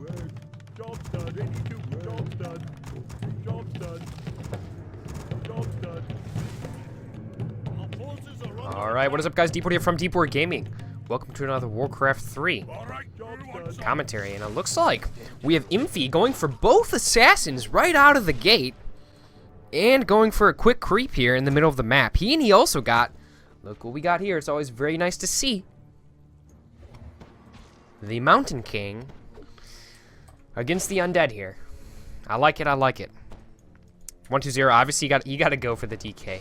Job's done. Job's done. Job's done. Job's done. Alright, what is up guys? DPort here from DPortGaming. Welcome to another Warcraft 3 commentary, and it looks like we have Infi going for both assassins right out of the gate, and going for a quick creep here in the middle of the map. He also got, look what we got here, it's always very nice to see, the Mountain King against the undead here. I like it, I like it. 1-2-0, obviously you got to go for the DK.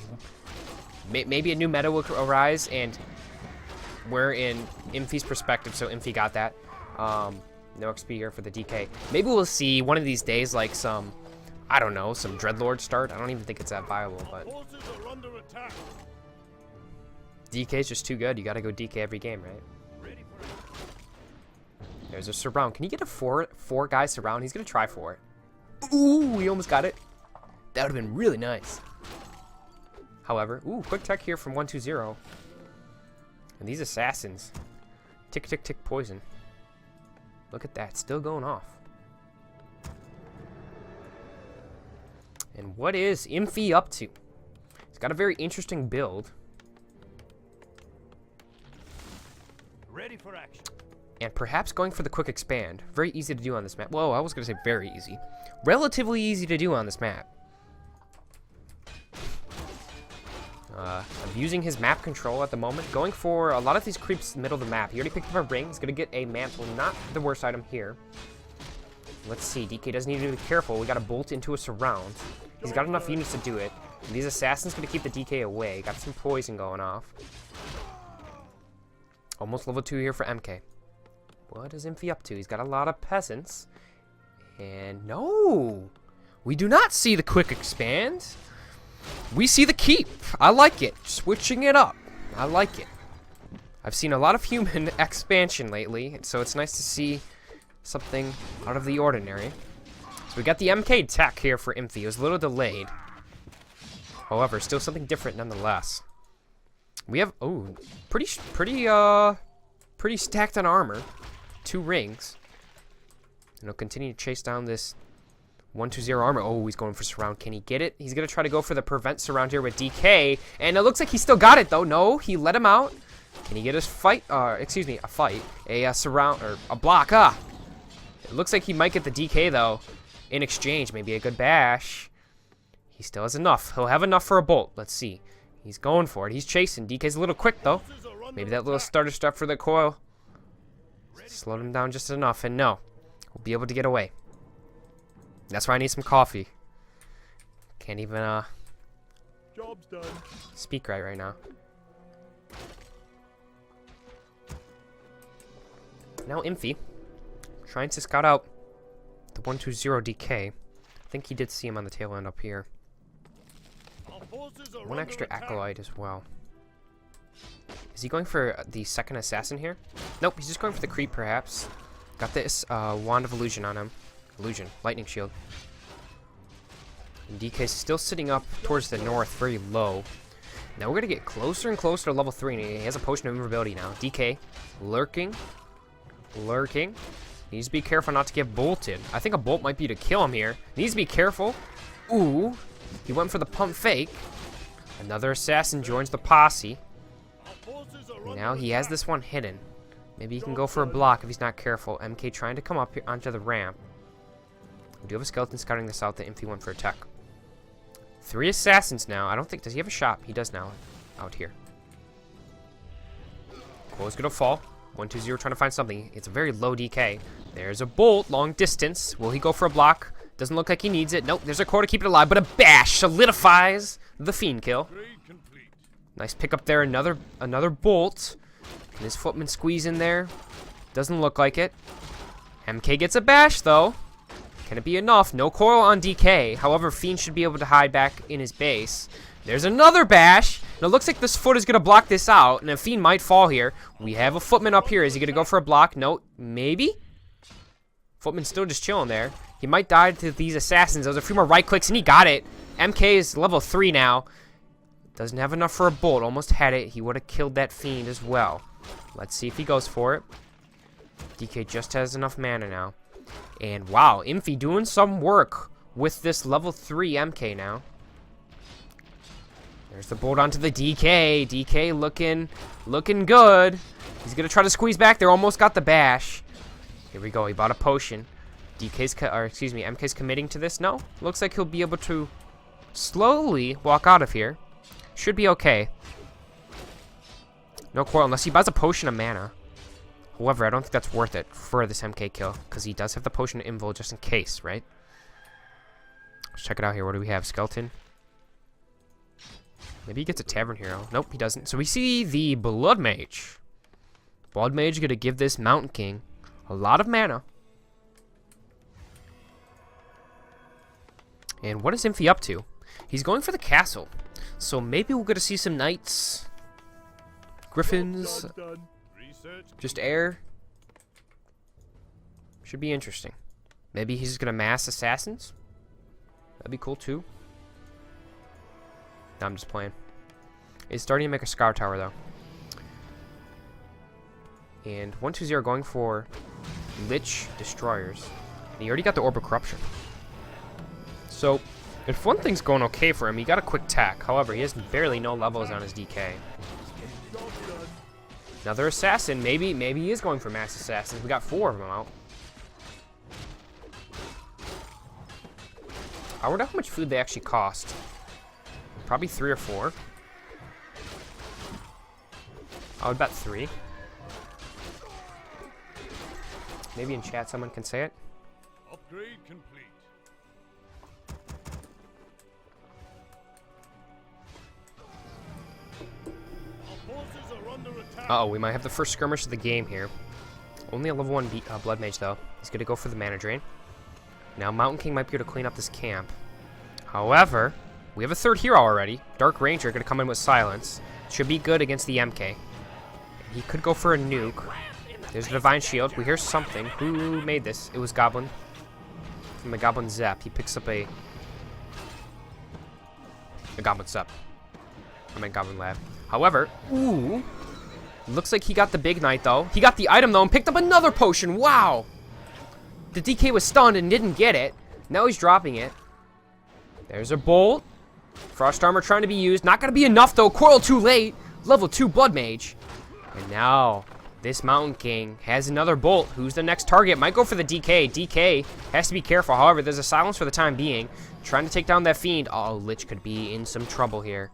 Maybe a new meta will arise, and we're in Infi's perspective, so Infi got that. No XP here for the DK. Maybe we'll see one of these days, like some, I don't know, some Dreadlord start. I don't even think it's that viable, but DK is just too good. You got to go DK every game, right? There's a surround. Can you get a four guy surround? He's gonna try for it. Ooh, he almost got it. That would have been really nice. However, ooh, quick tech here from 1-2-0. And these assassins, tick, tick, tick, poison. Look at that, still going off. And what is Infi up to? He's got a very interesting build. Ready for action. And perhaps going for the quick expand. Very easy to do on this map. Whoa, I was going to say very easy. Relatively easy to do on this map. Abusing his map control at the moment. Going for a lot of these creeps in the middle of the map. He already picked up a ring. He's going to get a mantle. Not the worst item here. Let's see. DK does need to be careful. We got to bolt into a surround. He's got enough units to do it. And these assassins going to keep the DK away. Got some poison going off. Almost level 2 here for MK. What is Infi up to? He's got a lot of peasants. And no! We do not see the quick expand. We see the keep. I like it. Switching it up. I like it. I've seen a lot of human expansion lately, so it's nice to see something out of the ordinary. So we got the MK tech here for Infi. It was a little delayed. However, still something different nonetheless. We have, oh, pretty stacked on armor. 2 rings. And he'll continue to chase down this 1-2-0 armor. Oh, he's going for surround. Can he get it? He's going to try to go for the prevent surround here with DK. And it looks like he still got it, though. No, he let him out. Can he get his fight? Excuse me, a fight. A surround, or a block. Ah! It looks like he might get the DK, though. In exchange, maybe a good bash. He still has enough. He'll have enough for a bolt. Let's see. He's going for it. He's chasing. DK's a little quick, though. Maybe that little starter stuff for the coil slowed him down just enough. And no, we'll be able to get away. That's why I need some coffee. Can't even Job's done. speak right now. Now Infi trying to scout out the 1-2-0 DK. I think he did see him on the tail end up here. One extra acolyte as well. Is he going for the second assassin here? Nope, he's just going for the creep perhaps. Got this wand of illusion on him. Illusion, lightning shield. And DK's still sitting up towards the north, very low. Now we're gonna get closer and closer to level 3, and he has a potion of invulnerability now. DK lurking. Needs to be careful not to get bolted. I think a bolt might be to kill him here. Needs to be careful. Ooh, he went for the pump fake. Another assassin joins the posse. Now he has this one hidden. Maybe he can go for a block if he's not careful. MK trying to come up here onto the ramp. We do have a skeleton scouting this out. The Infi went for attack. 3 assassins now. I don't think, does he have a shop? He does now. Out here. Coil's gonna fall. 1-2-0 trying to find something. It's a very low DK. There's a bolt, long distance. Will he go for a block? Doesn't look like he needs it. Nope, there's a core to keep it alive, but a bash solidifies the fiend kill. Nice pick up there. Another bolt. Can his footman squeeze in there? Doesn't look like it. MK gets a bash though. Can it be enough? No coil on DK. However, Fiend should be able to hide back in his base. There's another bash. And it looks like this foot is going to block this out. And a Fiend might fall here. We have a footman up here. Is he going to go for a block? No. Maybe? Footman's still just chilling there. He might die to these assassins. There was a few more right clicks and he got it. MK is level 3 now. Doesn't have enough for a bolt. Almost had it. He would have killed that Fiend as well. Let's see if he goes for it. DK just has enough mana now. And wow, Infi doing some work with this level 3 MK now. There's the bolt onto the DK. DK looking good. He's gonna try to squeeze back there. Almost got the bash. Here we go. He bought a potion. MK's committing to this. No, looks like he'll be able to slowly walk out of here. Should be okay. No quarrel unless he buys a potion of mana. However, I don't think that's worth it for this MK kill because he does have the potion of invul just in case, right? Let's check it out here. What do we have? Skeleton. Maybe he gets a tavern hero. Nope, he doesn't. So we see the Blood Mage. Blood Mage gonna give this Mountain King a lot of mana. And what is Infi up to? He's going for the castle. So maybe we're gonna see some knights, griffins, just air. Should be interesting. Maybe he's gonna mass assassins. That'd be cool too. No, I'm just playing. He's starting to make a Scar Tower though. And 1-2-0 going for Lich Destroyers. And he already got the Orb of Corruption. So, if one thing's going okay for him, he got a quick tack. However, he has barely no levels on his DK. Another assassin. Maybe he is going for mass assassins. We got 4 of them out. I wonder how much food they actually cost. Probably 3 or 4. I would bet 3. Maybe in chat someone can say it. Upgrade complete. Uh-oh, we might have the first skirmish of the game here. Only a level 1 Blood Mage, though. He's going to go for the mana drain. Now, Mountain King might be able to clean up this camp. However, we have a 3rd hero already. Dark Ranger going to come in with Silence. Should be good against the MK. He could go for a nuke. There's a Divine Shield. We hear something. Who made this? It was Goblin. From the Goblin Zep. He picks up a Goblin Zep. I meant Goblin Lab. However, ooh. Looks like he got the big knight, though. He got the item, though, and picked up another potion. Wow. The DK was stunned and didn't get it. Now he's dropping it. There's a bolt. Frost Armor trying to be used. Not going to be enough, though. Coil too late. Level 2 Blood Mage. And now, this Mountain King has another bolt. Who's the next target? Might go for the DK. DK has to be careful. However, there's a silence for the time being. Trying to take down that fiend. Oh, Lich could be in some trouble here.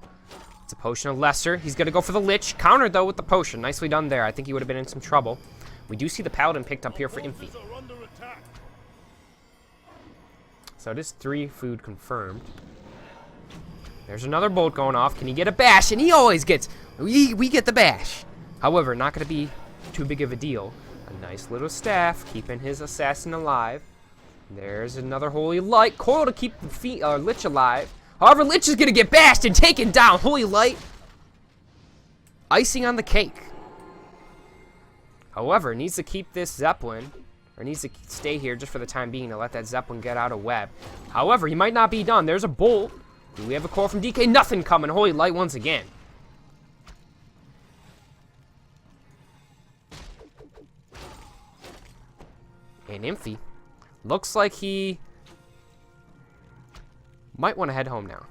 It's a potion of lesser. He's going to go for the Lich. Countered, though, with the potion. Nicely done there. I think he would have been in some trouble. We do see the Paladin picked up here for Infi. So it is 3 food confirmed. There's another bolt going off. Can he get a bash? And he always gets... We get the bash. However, not going to be too big of a deal. A nice little staff, keeping his assassin alive. There's another Holy Light. Coil to keep the Lich alive. However, Lich is going to get bashed and taken down. Holy Light. Icing on the cake. However, needs to keep this Zeppelin, or needs to stay here just for the time being to let that Zeppelin get out of web. However, he might not be done. There's a bolt. Do we have a call from DK? Nothing coming. Holy Light once again. And Infi looks like he might want to head home now.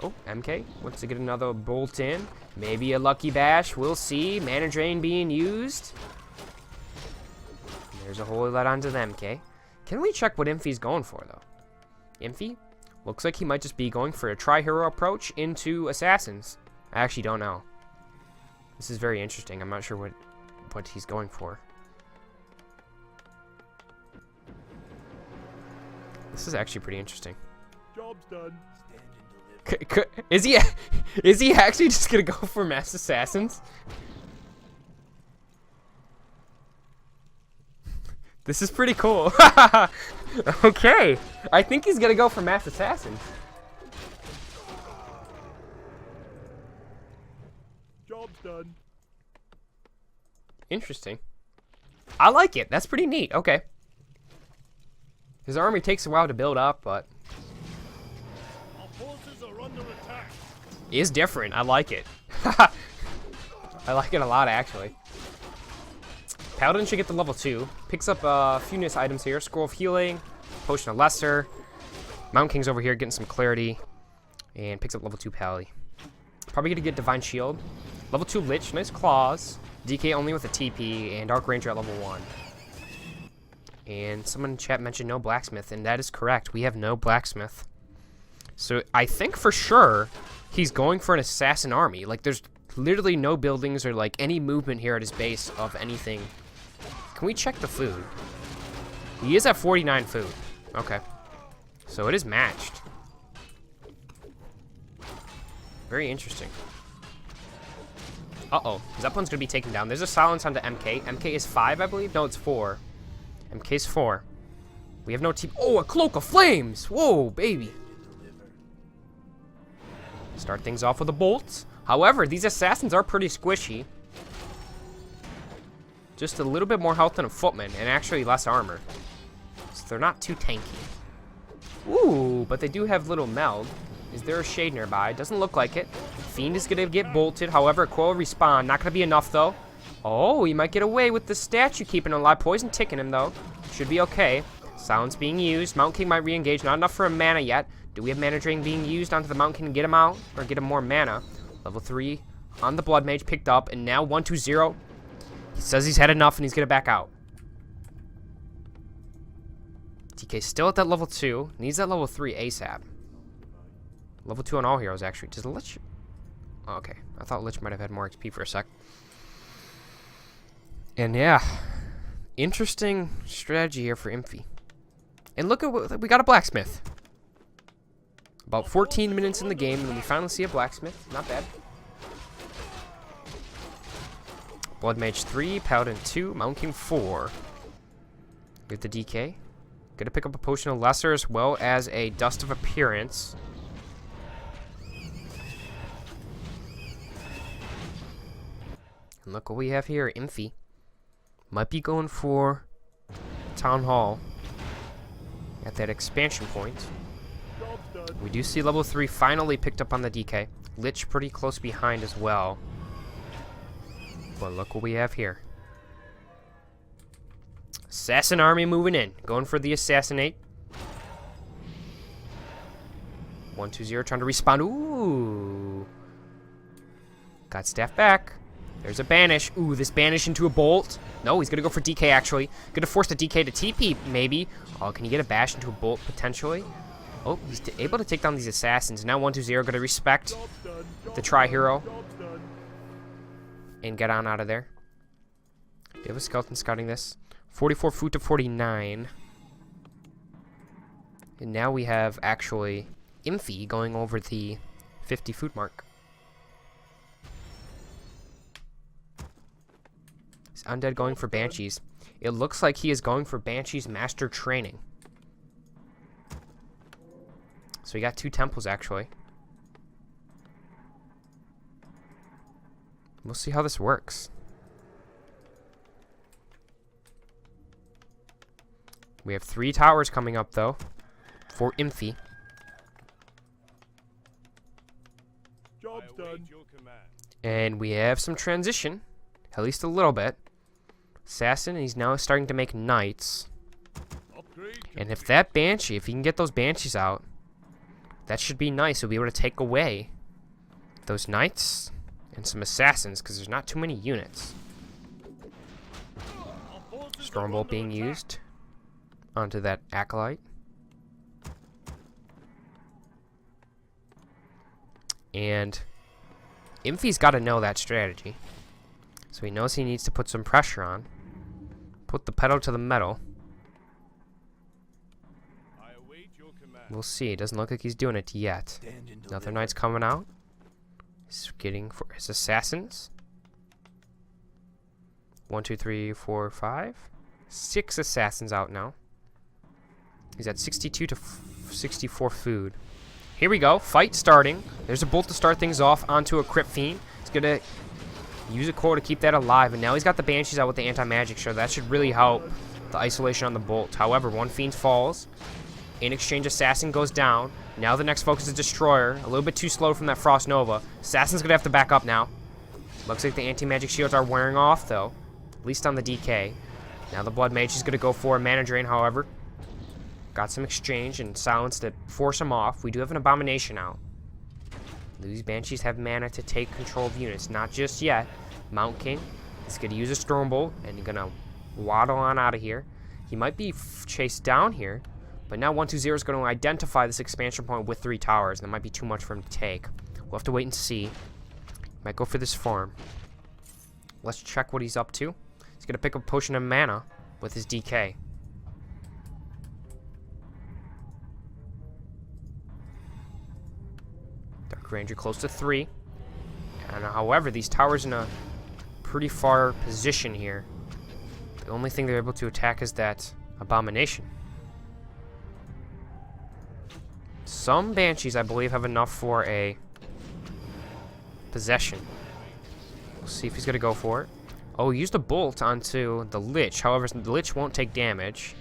Oh, MK wants to get another bolt in. Maybe a lucky bash. We'll see. Mana drain being used. There's a Holy Light onto the MK. Can we check what Infi's going for, though? Infi looks like he might just be going for a tri-hero approach into assassins. I actually don't know. This is very interesting. I'm not sure what he's going for. This is actually pretty interesting. Job's done. Is he actually just gonna go for mass assassins? This is pretty cool. Okay, I think he's gonna go for mass assassins. Job's done. Interesting. I like it. That's pretty neat. Okay. His army takes a while to build up, but Our forces are under attack. it is different. I like it. I like it a lot, actually. Paladin should get to level 2. Picks up a few nice items here. Scroll of Healing, Potion of Lesser. Mountain King's over here getting some clarity. And picks up level 2 Pally. Probably gonna get Divine Shield. Level 2 Lich, nice claws. DK only with a TP, and Arc Ranger at level 1. And someone in chat mentioned no blacksmith, and that is correct. We have no blacksmith. So I think for sure he's going for an assassin army. Like, there's literally no buildings or like any movement here at his base of anything. Can we check the food? He is at 49 food. Okay. So it is matched. Very interesting. Uh-oh. Zeppelin's going to be taken down. There's a silence onto MK. MK is 5, I believe? No, it's 4. MK's 4. We have no team. Oh, a Cloak of Flames! Whoa, baby. Start things off with a bolt. However, these assassins are pretty squishy. Just a little bit more health than a footman, and actually less armor. So they're not too tanky. Ooh, but they do have little meld. Is there a shade nearby? Doesn't look like it. Fiend is going to get bolted. However, Coil respawn. Not going to be enough, though. Oh, he might get away with the statue keeping him alive. Poison ticking him, though. Should be okay. Silence being used. Mountain King might re-engage. Not enough for a mana yet. Do we have Mana Drain being used onto the Mountain King to get him out? Or get him more mana? Level 3 on the Blood Mage picked up. And now 1-2-0. He says he's had enough and he's going to back out. DK still at that level 2. Needs that level 3 ASAP. Level 2 on all heroes, actually. Does the Lich... Oh, okay. I thought Lich might have had more XP for a sec. And yeah. Interesting strategy here for Infi. And look at what... We got a blacksmith. About 14 minutes in the game, and we finally see a blacksmith. Not bad. Blood Mage 3, Paladin 2, Mountain King 4. Get the DK. Gonna pick up a Potion of Lesser as well as a Dust of Appearance. And look what we have here. Infi might be going for Town Hall at that expansion point. We do see level 3 finally picked up on the DK. Lich pretty close behind as well. But look what we have here. Assassin army moving in. Going for the assassinate. 1-2-0 trying to respawn. Ooh. Got staff back. There's a banish. Ooh, this banish into a bolt. No, he's going to go for DK, actually. Going to force the DK to TP, maybe. Oh, can he get a bash into a bolt, potentially? Oh, he's able to take down these assassins. Now 1-2-0, going to respect the Tri-Hero. And get on out of there. They have a skeleton scouting this. 44 foot to 49. And now we have, actually, Infi going over the 50 foot mark. Undead going for Banshees. It looks like he is going for Banshees Master Training. So we got 2 temples, actually. We'll see how this works. We have 3 towers coming up, though, for Infi. Job's done. And we have some transition, at least a little bit. Assassin, and he's now starting to make knights. And if that Banshee, if he can get those Banshees out, that should be nice. He'll be able to take away those knights and some assassins, because there's not too many units. Stormbolt being used onto that Acolyte. And Infi's got to know that strategy. So he knows he needs to put some pressure on. Put the pedal to the metal. We'll see. It doesn't look like he's doing it yet. Another knight's coming out. He's getting for his assassins. 1, 2, 3, 4, 5. 6 assassins out now. He's at 62 to 64 food. Here we go. Fight starting. There's a bolt to start things off onto a Crypt Fiend. He's going to use a core to keep that alive. And now he's got the Banshees out with the anti-magic show. That should really help the isolation on the bolt. However, one Fiend falls. In exchange, Assassin goes down. Now the next focus is Destroyer. A little bit too slow from that Frost Nova. Assassin's going to have to back up now. Looks like the anti-magic shields are wearing off, though. at least on the DK. Now the Blood Mage is going to go for a mana drain, however. Got some exchange and silence to force him off. We do have an Abomination out. These Banshees have mana to take control of units. Not just yet. Mount King is going to use a Stormbolt and he's going to waddle on out of here. He might be chased down here, but now 120 is going to identify this expansion point with 3 towers. That might be too much for him to take. We'll have to wait and see. Might go for this farm. Let's check what he's up to. He's going to pick up a Potion of Mana with his DK. Dark Ranger close to 3. And however, these towers in a pretty far position here. The only thing they're able to attack is that Abomination. Some Banshees, I believe, have enough for a possession. We'll see if he's going to go for it. Oh, he used a bolt onto the Lich. However, the Lich won't take damage.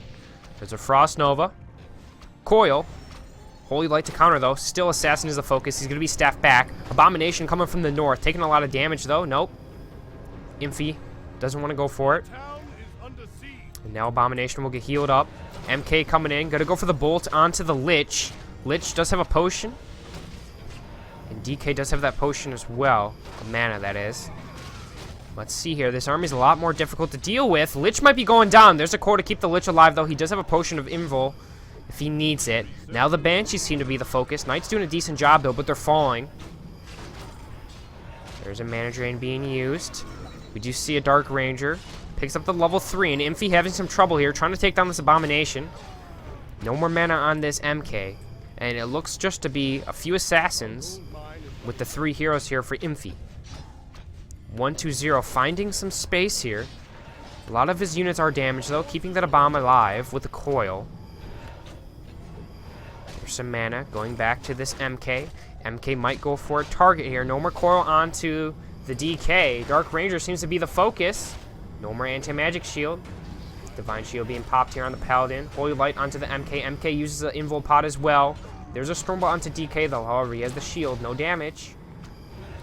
There's a Frost Nova. Coil. Holy Light to counter, though. Still Assassin is the focus. He's going to be staffed back. Abomination coming from the north. Taking a lot of damage, though. Nope. Infi doesn't want to go for it. And now Abomination will get healed up. MK coming in. Going to go for the bolt onto the Lich. Lich does have a potion. And DK does have that potion as well. Of mana, that is. Let's see here. This army's a lot more difficult to deal with. Lich might be going down. There's a core to keep the Lich alive, though. He does have a potion of Invul if he needs it. Now the Banshees seem to be the focus. Knight's doing a decent job, though, but they're falling. There's a mana drain being used. We do see a Dark Ranger. Picks up the level 3, and Infi having some trouble here, trying to take down this Abomination. No more mana on this MK. And it looks just to be a few Assassins with the 3 heroes here for Infi. 120 finding some space here. A lot of his units are damaged, though, keeping that bomb alive with the coil. There's some mana going back to this MK. MK might go for a target here. No more coil onto the DK. Dark Ranger seems to be the focus. No more anti-magic shield. Divine Shield being popped here on the Paladin. Holy Light onto the MK. MK uses the Invul Pod as well. There's a Stormbolt onto DK, though. However, he has the shield. No damage.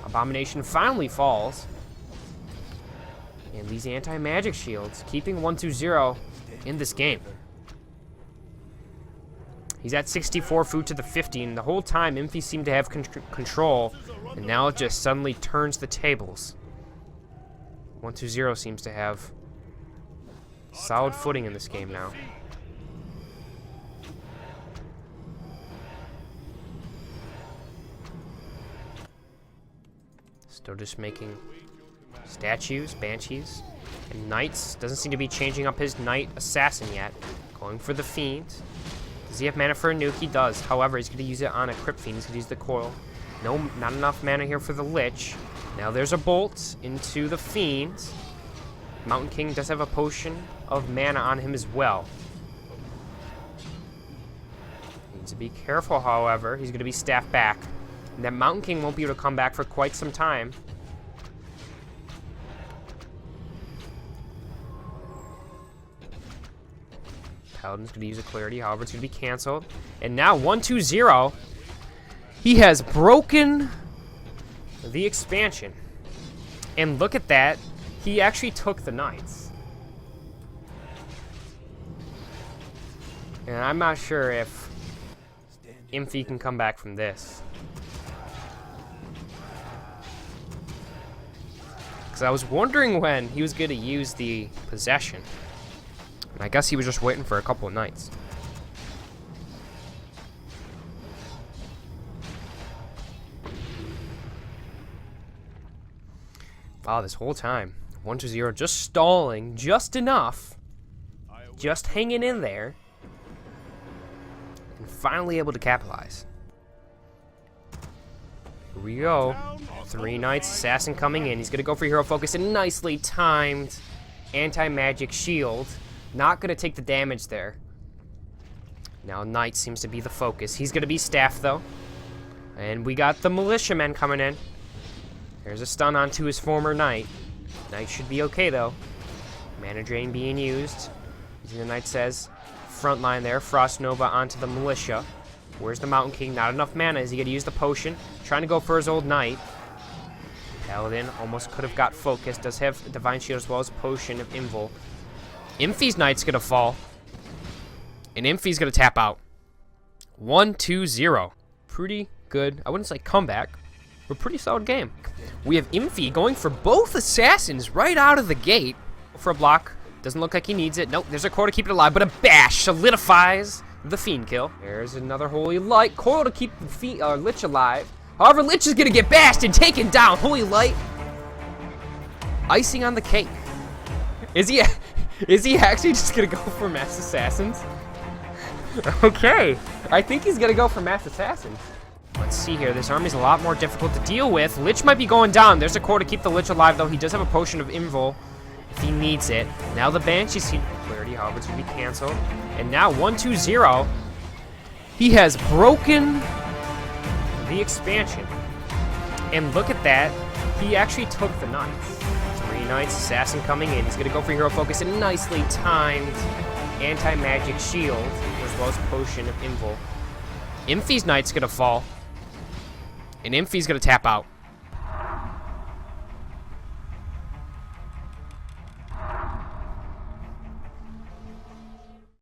Abomination finally falls. And these anti-magic shields keeping 120 in this game. He's at 64 food to the 50, and the whole time Infi seemed to have control, and now it just suddenly turns the tables. 120 seems to have solid footing in this game now. Still just making statues, Banshees, and Knights. Doesn't seem to be changing up his Knight Assassin yet. Going for the Fiend. Does he have mana for a nuke? He does. However, he's going to use it on a Crypt Fiend. He's going to use the coil. No, not enough mana here for the Lich. Now there's a bolt into the Fiend. Mountain King does have a potion of mana on him as well. Needs to be careful, however. He's going to be staffed back. And that Mountain King won't be able to come back for quite some time. Paladin's going to use a Clarity, however, it's going to be canceled. And now 120, he has broken the expansion. And look at that. He actually took the Knights. And I'm not sure if Infi can come back from this. Because I was wondering when he was going to use the possession. And I guess he was just waiting for a couple of Knights. Wow, this whole time. 120 just stalling just enough. Just hanging in there. And finally able to capitalize. Here we go. 3 Knights, Assassin coming in. He's going to go for hero focus. And nicely timed anti-magic shield. Not going to take the damage there. Now Knight seems to be the focus. He's going to be staffed, though. And we got the militiamen coming in. There's a stun onto his former Knight. Knight should be okay, though. Mana drain being used. Using the Knight says. Front line there. Frost Nova onto the militia. Where's the Mountain King? Not enough mana. Is he going to use the potion? Trying to go for his old Knight. Paladin almost could have got focused. Does have Divine Shield as well as Potion of Invul. Infi's Knight's gonna fall. And Infi's gonna tap out. 1-2-0. Pretty good. I wouldn't say comeback, but pretty solid game. We have Infi going for both assassins right out of the gate. For a block. Doesn't look like he needs it. Nope, there's a core to keep it alive, but a bash solidifies the Fiend kill. There's another Holy Light. Coil to keep the Lich alive. However, Lich is going to get bashed and taken down. Holy Light. Icing on the cake. Is he actually just going to go for Mass Assassins? Okay. I think he's going to go for Mass Assassins. Let's see here. This army's a lot more difficult to deal with. Lich might be going down. There's a core to keep the Lich alive, though. He does have a Potion of Invul if he needs it. Now the Banshee's seen clarity. However, it's going to be canceled. And now 1-2-0. He has broken the expansion. And look at that. He actually took the Knights. 3 Knights, Assassin coming in. He's going to go for Hero Focus and nicely timed Anti-Magic Shield as well as Potion of Invul. Infi's Knight's going to fall. And Infi's going to tap out.